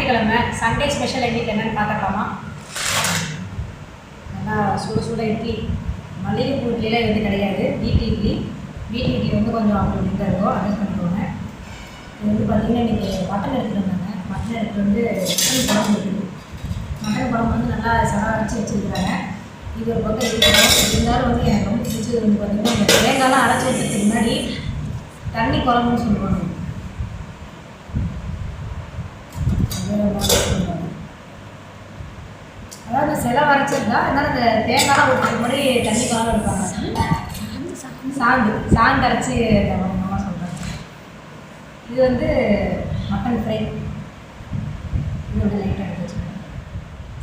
வெள்ளிக்கிழமை Sunday special எங்களுக்கு என்னென்னு பார்த்துக்கலாமா? நல்லா சுட சுட இட்லி, மல்லிகைப்பூ இட்லிலாம் எதுவும் கிடையாது, வீட்டு இட்லி. வீட்டு இட்லி வந்து கொஞ்சம் அப்படி இதாக இருக்கும், அட்ஜஸ்ட் பண்ணிக்கோங்க. இது வந்து பார்த்திங்கன்னா இன்றைக்கி மட்டன் எடுத்துகிட்டு வந்தாங்க. மட்டன் எடுத்துகிட்டு வந்து மட்டன் குழம்பு இருக்குது. மட்டன் குழம்பு வந்து நல்லா சடா அரைச்சி வச்சுருக்குறாங்க. இது ஒரு பக்கம் இருந்தாலும் வந்து எனக்கு ரொம்ப பிடிச்சது வந்து பார்த்திங்கன்னா இந்த தேங்காய்லாம் அரைச்சி வச்சதுக்கு முன்னாடி தண்ணி குழம்புன்னு சொல்லுவாங்க. அதாவது சில வரைச்சிருந்தா அதனால் இந்த தேங்காய்லாம் ஊற்றுற மாதிரி தண்ணி குழம்பு எடுப்பாங்க. சாந்து அரைச்சி அம்மா சொல்கிறாங்க. இது வந்து மட்டன் ஃப்ரை. இது வந்து லைட்டாக எடுத்து வச்சுக்கோங்க.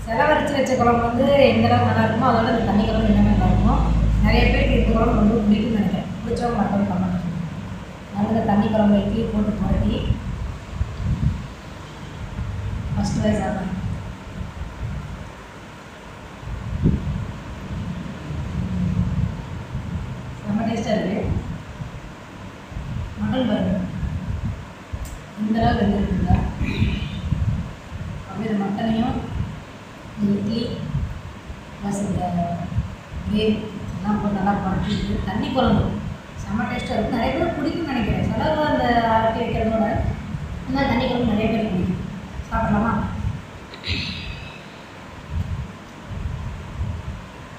செலவரைச்சி வச்ச குழம்பு வந்து எந்த அளவுக்கு நல்லா இருக்குமோ அதோட இந்த தண்ணி குழம்பு என்ன நல்லா இருக்கும். நிறைய பேருக்கு இந்த குழம்பு ரொம்ப பிடிக்கும்னு நினைக்கிறேன். பிடிச்சவங்க மட்டன் கமெண்ட் சொல்லுங்கள். நல்ல தண்ணி குழம்பு இட்லி போட்டு புரட்டி ஃபஸ்ட்டு வாய் சாப்பிட்றேன். ரொம்ப டேஸ்ட்டாக இருக்குது. மட்டன் பாருங்க இந்த அளவுக்கு வெந்துருக்குங்களா. அப்படியே மட்டனையும் இட்லி ப்ளஸ் இந்த கிரேவி எல்லாம் போட்டு நல்லா பரட்டிட்டு தண்ணி குழம்பு செம்ம டேஸ்ட்டாக இருக்கும். நிறைய பேர் பிடிக்கும்னு நினைக்கிறேன். செலவு அந்த ஆட்டி வைக்கிறதோட இந்த தண்ணி குழம்பு நிறைய பேர் பிடிக்கும். சாப்பிட்லாமா?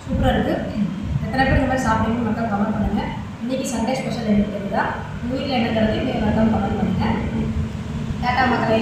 சூப்பராக இருக்குது. எத்தனை பேர் இந்த மாதிரி சாப்பிடுங்க மக்கள் கமெண்ட் பண்ணுங்கள். இன்றைக்கி சண்டே ஸ்பெஷல் எனக்கு தெரியுதா? உங்கள் வீட்டில் என்னங்கிறது நீங்கள் மக்கள் கமெண்ட் பண்ணுங்கள். டாட்டா மக்களே.